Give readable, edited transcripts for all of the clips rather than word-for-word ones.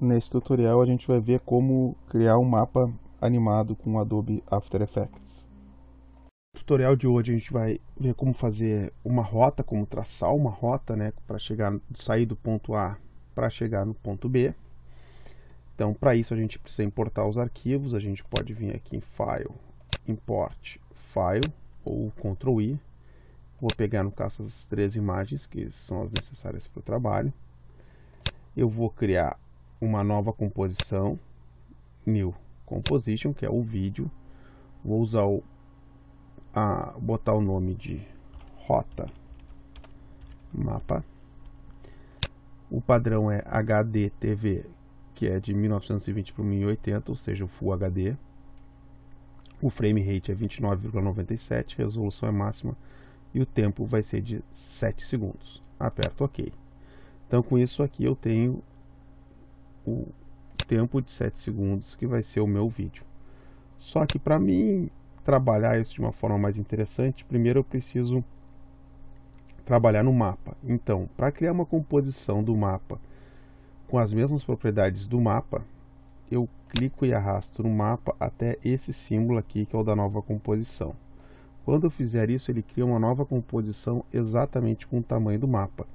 Nesse tutorial a gente vai ver como criar um mapa animado com o Adobe After Effects. No tutorial de hoje a gente vai ver como fazer uma rota, como traçar uma rota, né, para sair do ponto A para chegar no ponto B. Então, para isso a gente precisa importar os arquivos. A gente pode vir aqui em File, Import, File ou Ctrl I. Vou pegar no caso as 3 imagens que são as necessárias para o trabalho. Eu vou criar uma nova composição, New Composition, que é o vídeo. Vou usar botar o nome de rota mapa. O padrão é HDTV, que é de 1920 por 1080, ou seja, o Full HD. O frame rate é 29,97, resolução é máxima e o tempo vai ser de 7 segundos. Aperto OK. Então, com isso aqui eu tenho o tempo de 7 segundos que vai ser o meu vídeo. Só que para mim trabalhar isso de uma forma mais interessante, primeiro eu preciso trabalhar no mapa. Então, para criar uma composição do mapa com as mesmas propriedades do mapa, eu clico e arrasto no mapa até esse símbolo aqui, que é o da nova composição. Quando eu fizer isso, ele cria uma nova composição exatamente com o tamanho do mapa,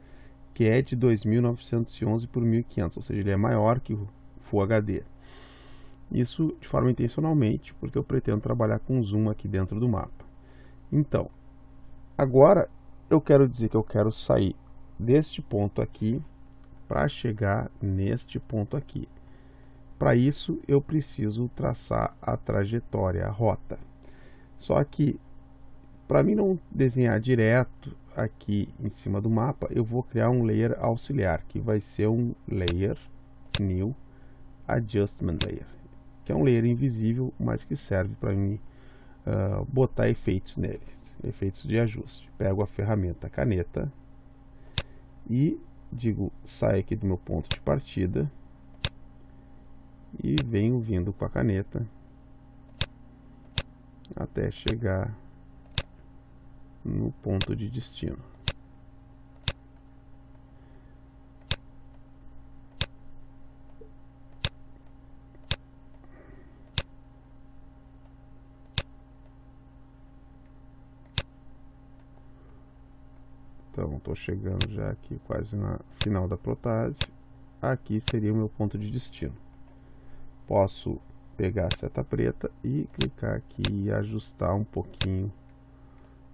que é de 2911 por 1500, ou seja, ele é maior que o Full HD. Isso de forma intencionalmente, porque eu pretendo trabalhar com zoom aqui dentro do mapa. Então, agora eu quero dizer que eu quero sair deste ponto aqui para chegar neste ponto aqui. Para isso eu preciso traçar a trajetória, a rota. Só que para mim não desenhar direto aqui em cima do mapa, eu vou criar um layer auxiliar, que vai ser um layer New Adjustment Layer, que é um layer invisível, mas que serve para mim botar efeitos neles, efeitos de ajuste. Pego a ferramenta caneta e digo, sai aqui do meu ponto de partida e venho vindo com a caneta até chegar no ponto de destino. Então, estou chegando já aqui quase na final da plotagem. Aqui seria o meu ponto de destino. Posso pegar a seta preta e clicar aqui e ajustar um pouquinho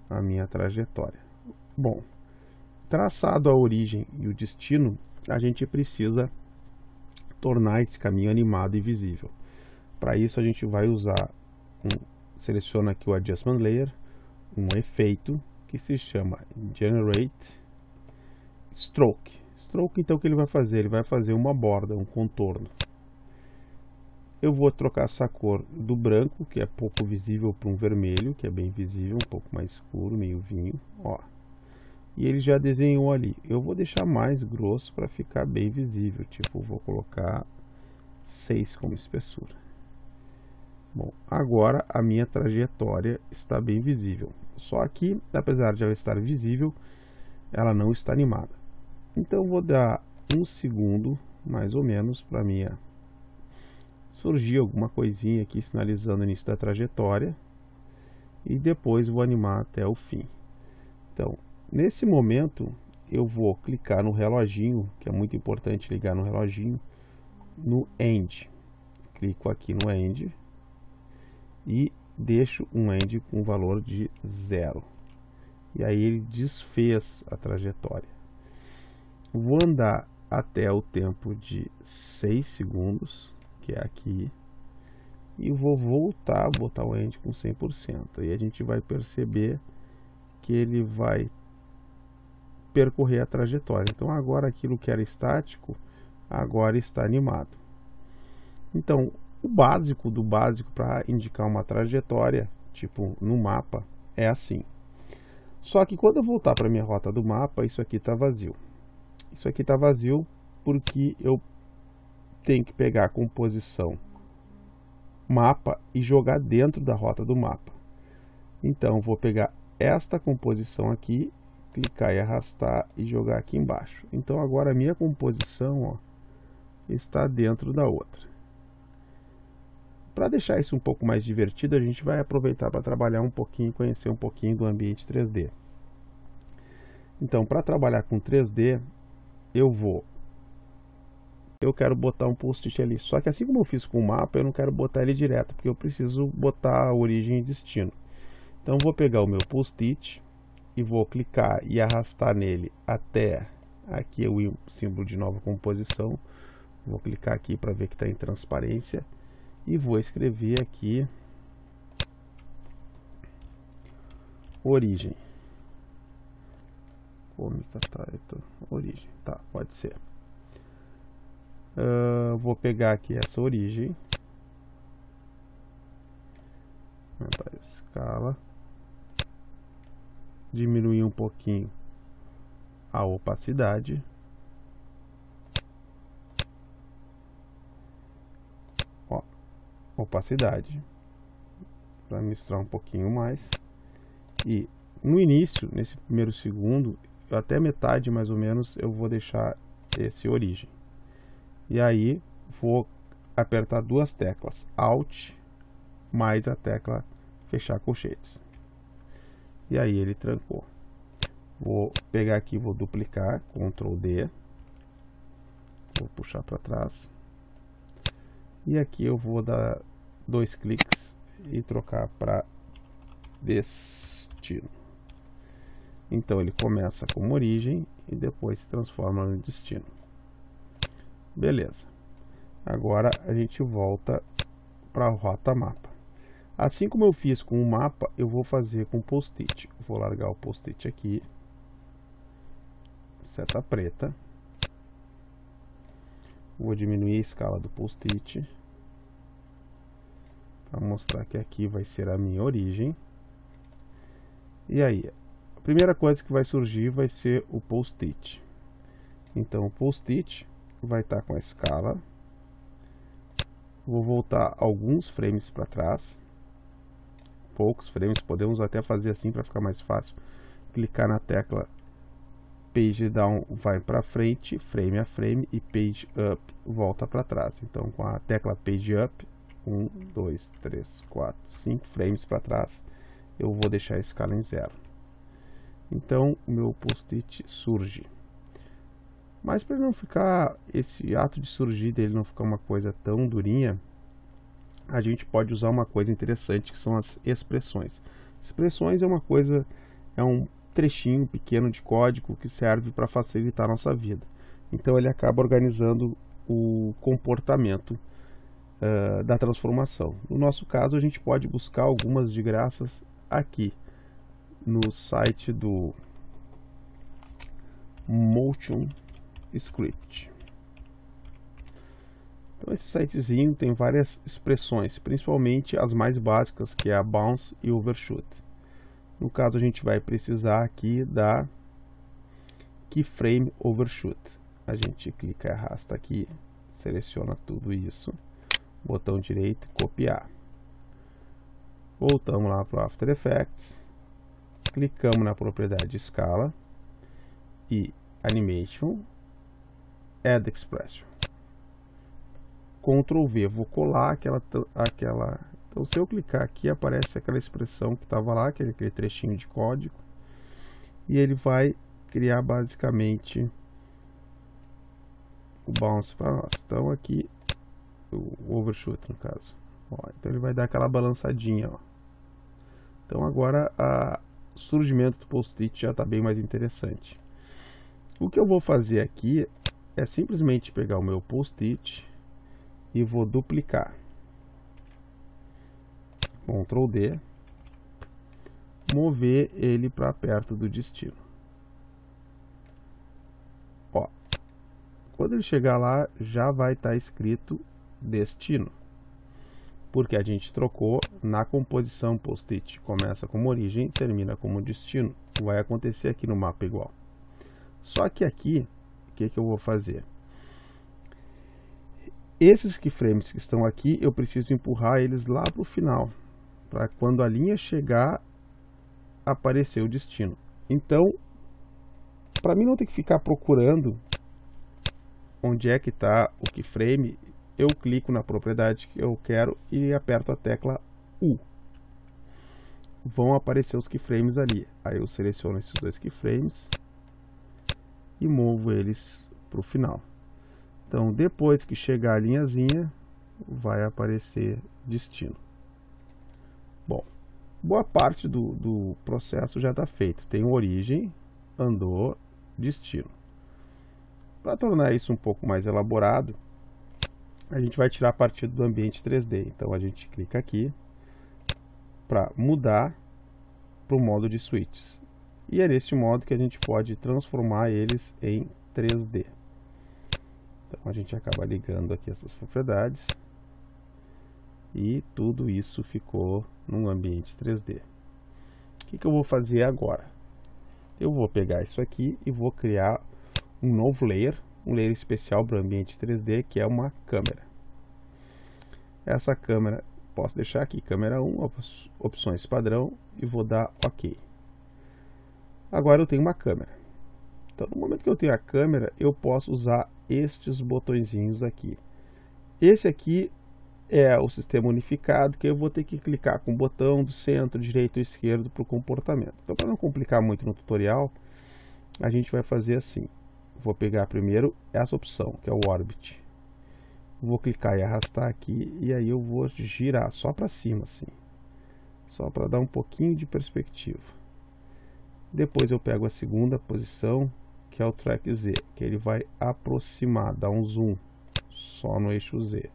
a minha trajetória. Bom, traçado a origem e o destino, a gente precisa tornar esse caminho animado e visível. Para isso a gente vai usar, seleciona aqui o Adjustment Layer, um efeito que se chama Generate Stroke. Stroke, então, o que ele vai fazer? Ele vai fazer uma borda, um contorno. Eu vou trocar essa cor do branco, que é pouco visível, para um vermelho, que é bem visível, um pouco mais escuro, meio vinho, ó. E ele já desenhou ali. Eu vou deixar mais grosso para ficar bem visível, tipo, vou colocar 6 como espessura. Bom, agora a minha trajetória está bem visível. Só que, apesar de ela estar visível, ela não está animada. Então, vou dar 1 segundo, mais ou menos, para minha surgir alguma coisinha aqui sinalizando o início da trajetória. E depois vou animar até o fim. Então, nesse momento, eu vou clicar no reloginho, que é muito importante ligar no reloginho, no End. Clico aqui no End e deixo um end com valor de 0. E aí ele desfez a trajetória. Vou andar até o tempo de 6 segundos, que é aqui, e vou voltar a botar o end com 100%. E a gente vai perceber que ele vai percorrer a trajetória. Então agora aquilo que era estático, agora está animado. Então, o básico do básico para indicar uma trajetória, tipo no mapa, é assim. Só que quando eu voltar para minha rota do mapa, isso aqui está vazio. Isso aqui está vazio porque eu tenho que pegar a composição mapa e jogar dentro da rota do mapa. Então, vou pegar esta composição aqui, clicar e arrastar e jogar aqui embaixo. Então, agora a minha composição, ó, está dentro da outra. Para deixar isso um pouco mais divertido, a gente vai aproveitar para trabalhar um pouquinho, conhecer um pouquinho do ambiente 3D. Então, para trabalhar com 3D, eu quero botar um post-it ali. Só que assim como eu fiz com o mapa, eu não quero botar ele direto, porque eu preciso botar a origem e destino. Então, vou pegar o meu post-it e vou clicar e arrastar nele até aqui o símbolo de nova composição. Vou clicar aqui para ver que está em transparência e vou escrever aqui origem. Origem, tá, pode ser. Vou pegar aqui essa origem, aumentar a escala, diminuir um pouquinho a opacidade, para misturar um pouquinho mais. E no início, nesse primeiro segundo, até metade mais ou menos, eu vou deixar esse origem. E aí vou apertar duas teclas, Alt mais a tecla fechar colchetes. E aí ele trancou. Vou pegar aqui, vou duplicar, Ctrl D, vou puxar para trás. E aqui eu vou dar 2 cliques e trocar para destino. Então ele começa como origem e depois se transforma no destino. Beleza. Agora a gente volta para a rota mapa. Assim como eu fiz com o mapa, eu vou fazer com post-it. Vou largar o post-it aqui. Seta preta. Vou diminuir a escala do post-it para mostrar que aqui vai ser a minha origem. E aí, a primeira coisa que vai surgir vai ser o post-it. Então o post-it vai estar com a escala. Vou voltar alguns frames para trás. Poucos frames, podemos até fazer assim para ficar mais fácil. Clicar na tecla Page Down vai para frente, frame a frame, e Page Up volta para trás. Então com a tecla Page Up, 1, 2, 3, 4, 5 frames para trás, eu vou deixar a escala em 0. Então o meu post-it surge. Mas para não ficar, esse ato de surgir dele não ficar uma coisa tão durinha, a gente pode usar uma coisa interessante, que são as expressões. Expressões é uma coisa, é um trechinho pequeno de código que serve para facilitar a nossa vida. Então ele acaba organizando o comportamento da transformação. No nosso caso, a gente pode buscar algumas de graças aqui no site do Motion Script. Então esse sitezinho tem várias expressões, principalmente as mais básicas, que é a bounce e overshoot. No caso, a gente vai precisar aqui da keyframe overshoot. A gente clica e arrasta aqui, seleciona tudo isso, botão direito, copiar. Voltamos lá para o After Effects, clicamos na propriedade escala e Animation, Add Expression. Ctrl V, vou colar aquela. Então, se eu clicar aqui, aparece aquela expressão que estava lá, aquele trechinho de código, e ele vai criar basicamente o bounce para nós. Então aqui o overshoot, no caso. Ó, então ele vai dar aquela balançadinha, ó. Então agora o surgimento do post-it já está bem mais interessante. O que eu vou fazer aqui é simplesmente pegar o meu post-it e vou duplicar. Ctrl D, mover ele para perto do destino. Ó, quando ele chegar lá, já vai estar escrito destino, porque a gente trocou na composição post-it. Começa como origem, termina como destino. Vai acontecer aqui no mapa igual. Só que aqui, o que eu vou fazer? Esses keyframes que estão aqui, eu preciso empurrar eles lá para o final, para quando a linha chegar, aparecer o destino. Então, para mim não ter que ficar procurando onde é que está o keyframe, eu clico na propriedade que eu quero e aperto a tecla U. Vão aparecer os keyframes ali. Aí eu seleciono esses dois keyframes e movo eles para o final. Então, depois que chegar a linhazinha, vai aparecer destino. Bom, boa parte do processo já está feito. Tem origem, andou, destino. Para tornar isso um pouco mais elaborado, a gente vai tirar partido do ambiente 3D. Então a gente clica aqui para mudar para o modo de switches. E é neste modo que a gente pode transformar eles em 3D. Então a gente acaba ligando aqui essas propriedades e tudo isso ficou num ambiente 3D. O que eu vou fazer agora? Eu vou pegar isso aqui e vou criar um novo layer, um layer especial para o ambiente 3D, que é uma câmera. Essa câmera, posso deixar aqui, câmera 1, opções padrão, e vou dar OK. Agora eu tenho uma câmera. Então, no momento que eu tenho a câmera, eu posso usar estes botõezinhos aqui. Esse aqui é o sistema unificado, que eu vou ter que clicar com o botão do centro, direito ou esquerdo para o comportamento. Então, para não complicar muito no tutorial, a gente vai fazer assim. Vou pegar primeiro essa opção, que é o Orbit. Vou clicar e arrastar aqui, e aí eu vou girar só para cima, assim. Só para dar um pouquinho de perspectiva. Depois eu pego a segunda posição, que é o Track Z, que ele vai aproximar, dar um zoom, só no eixo Z.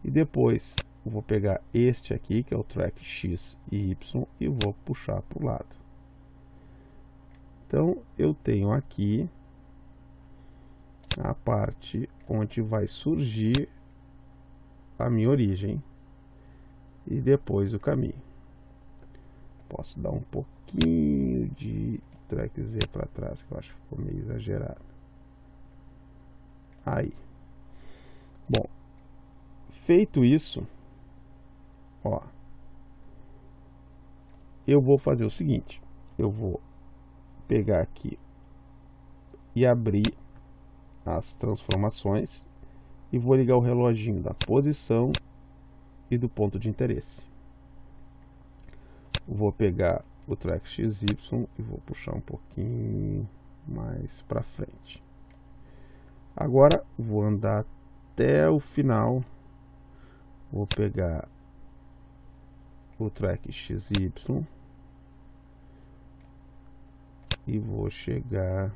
E depois vou pegar este aqui, que é o Track X e Y, e vou puxar para o lado. Então, eu tenho aqui a parte onde vai surgir a minha origem e depois o caminho. Posso dar um pouquinho de Track Z para trás, que eu acho que ficou meio exagerado. Aí. Bom, feito isso, ó, eu vou fazer o seguinte. Eu vou pegar aqui e abrir as transformações e vou ligar o reloginho da posição e do ponto de interesse. Vou pegar o Track XY e vou puxar um pouquinho mais para frente. Agora vou andar até o final. Vou pegar o Track XY e vou chegar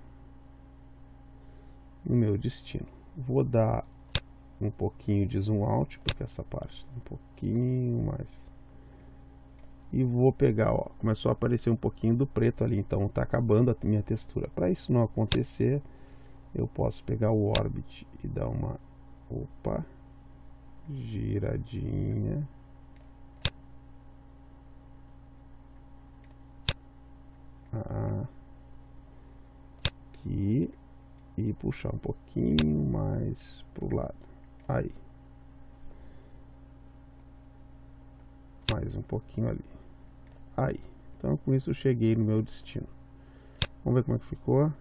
no meu destino. Vou dar um pouquinho de zoom out, porque essa parte um pouquinho mais. E vou pegar, ó, começou a aparecer um pouquinho do preto ali, então está acabando a minha textura. Para isso não acontecer, eu posso pegar o Orbit e dar uma, opa, giradinha. Aqui. E puxar um pouquinho mais pro lado. Aí. Mais um pouquinho ali. Aí. Então com isso eu cheguei no meu destino. Vamos ver como é que ficou.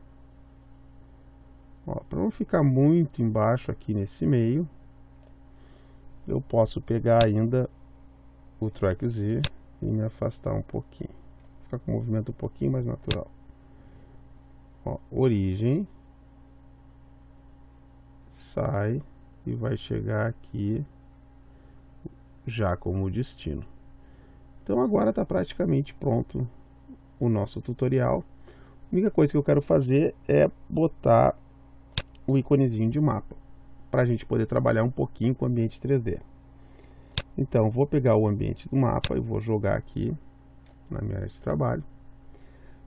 Para não ficar muito embaixo aqui nesse meio, eu posso pegar ainda o Track Z e me afastar um pouquinho. Ficar com o movimento um pouquinho mais natural. Ó, origem. Sai e vai chegar aqui já como destino. Então agora está praticamente pronto o nosso tutorial. A única coisa que eu quero fazer é botar o íconezinho de mapa, para a gente poder trabalhar um pouquinho com o ambiente 3D. Então vou pegar o ambiente do mapa e vou jogar aqui na minha área de trabalho.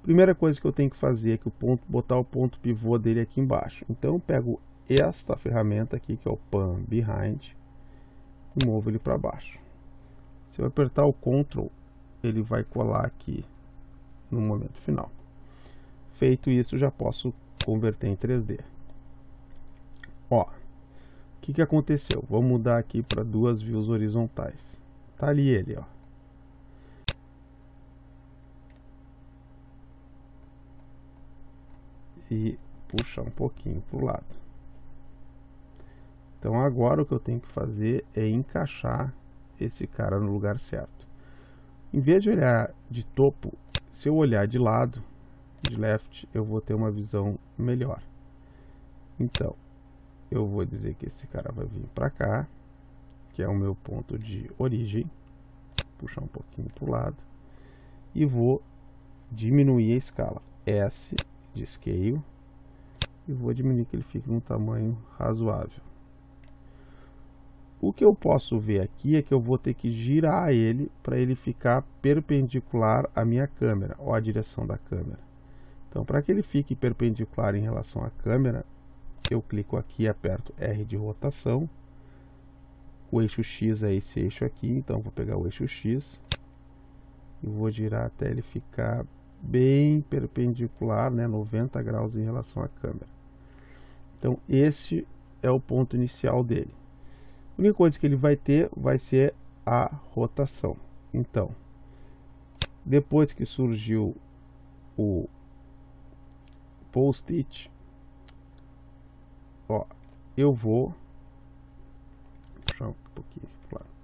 Primeira coisa que eu tenho que fazer é que botar o ponto pivô dele aqui embaixo. Então eu pego esta ferramenta aqui, que é o Pan Behind, e movo ele para baixo. Se eu apertar o Ctrl, ele vai colar aqui no momento final. Feito isso, já posso converter em 3D. Ó, o que aconteceu? Vou mudar aqui para duas views horizontais. Tá ali ele, ó. E puxar um pouquinho para o lado. Então agora o que eu tenho que fazer é encaixar esse cara no lugar certo. Em vez de olhar de topo, se eu olhar de lado, de left, eu vou ter uma visão melhor. Então, eu vou dizer que esse cara vai vir para cá, que é o meu ponto de origem. Puxar um pouquinho para o lado. E vou diminuir a escala. S de Scale. E vou diminuir que ele fique num tamanho razoável. O que eu posso ver aqui é que eu vou ter que girar ele para ele ficar perpendicular à minha câmera, ou à direção da câmera. Então, para que ele fique perpendicular em relação à câmera, eu clico aqui e aperto R de rotação. O eixo X é esse eixo aqui, então vou pegar o eixo X e vou girar até ele ficar bem perpendicular, né, 90 graus em relação à câmera. Então, esse é o ponto inicial dele. A única coisa que ele vai ter vai ser a rotação. Então, depois que surgiu o post-it, ó, eu vou puxar um pouquinho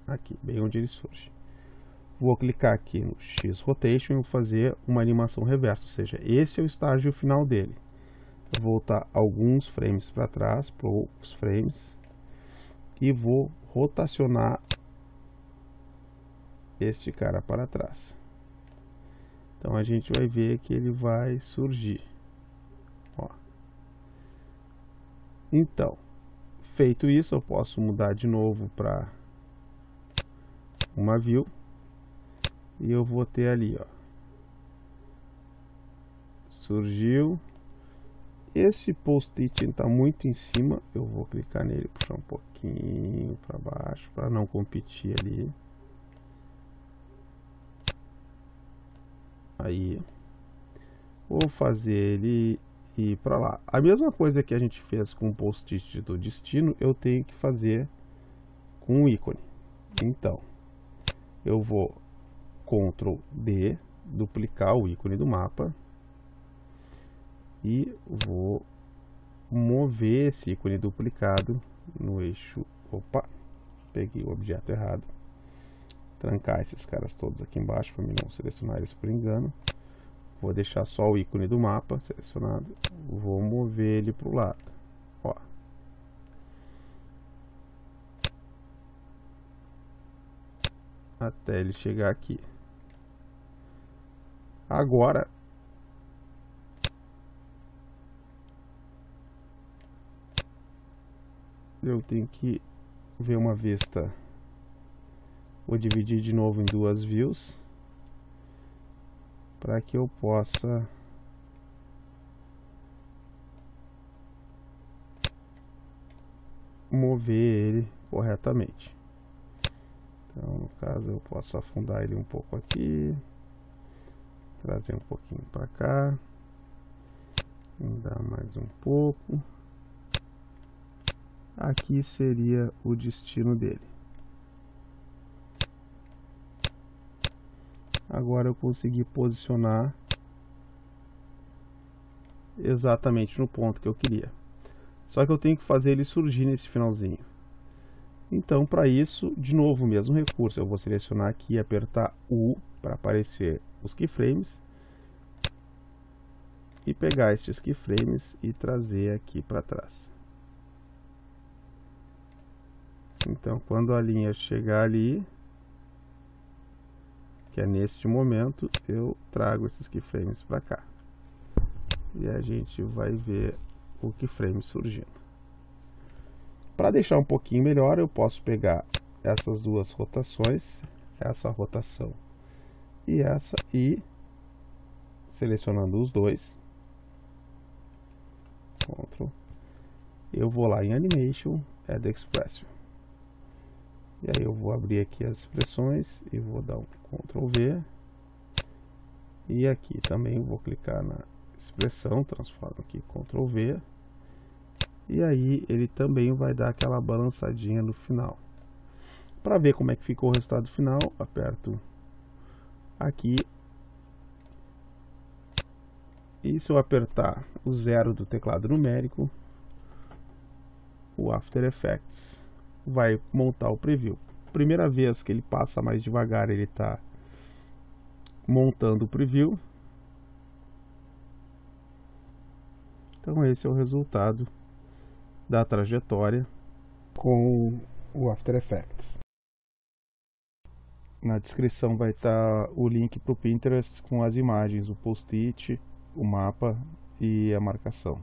aqui, bem onde ele surge. Vou clicar aqui no X Rotation e vou fazer uma animação reversa, ou seja, esse é o estágio final dele. Vou voltar alguns frames para trás, poucos frames, e vou rotacionar este cara para trás. Então a gente vai ver que ele vai surgir. Ó. Então, feito isso, eu posso mudar de novo para uma view e eu vou ter ali, ó, surgiu. Esse post-it está muito em cima, eu vou clicar nele, puxar um pouquinho para baixo para não competir ali. Aí vou fazer ele ir para lá. A mesma coisa que a gente fez com o post-it do destino, eu tenho que fazer com o ícone. Então, eu vou Ctrl D, duplicar o ícone do mapa e vou mover esse ícone duplicado no eixo. Opa, peguei o objeto errado. Trancar esses caras todos aqui embaixo para mim não selecionar eles por engano. Vou deixar só o ícone do mapa selecionado. Vou mover ele para o lado. Ó. Até ele chegar aqui. Agora eu tenho que ver uma vista. Vou dividir de novo em duas views para que eu possa mover ele corretamente. Então, no caso, eu posso afundar ele um pouco aqui, trazer um pouquinho para cá, dar mais um pouco. Aqui seria o destino dele. Agora eu consegui posicionar exatamente no ponto que eu queria. Só que eu tenho que fazer ele surgir nesse finalzinho. Então, para isso, de novo, o mesmo recurso. Eu vou selecionar aqui e apertar U para aparecer os keyframes. E pegar estes keyframes e trazer aqui para trás. Então, quando a linha chegar ali, que é neste momento, eu trago esses keyframes para cá. E a gente vai ver o keyframe surgindo. Para deixar um pouquinho melhor, eu posso pegar essas duas rotações, essa rotação e essa, e selecionando os dois, Ctrl, eu vou lá em Animation, Add Expression. E aí eu vou abrir aqui as expressões e vou dar um Ctrl V. E aqui também vou clicar na expressão, transformo aqui Ctrl V. E aí ele também vai dar aquela balançadinha no final. Para ver como é que ficou o resultado final, aperto aqui e Aí, se eu apertar o 0 do teclado numérico, o After Effects vai montar o preview. Primeira vez que ele passa mais devagar, ele está montando o preview. Então esse é o resultado da trajetória com o After Effects. Na descrição vai estar o link para o Pinterest com as imagens, o post-it, o mapa e a marcação.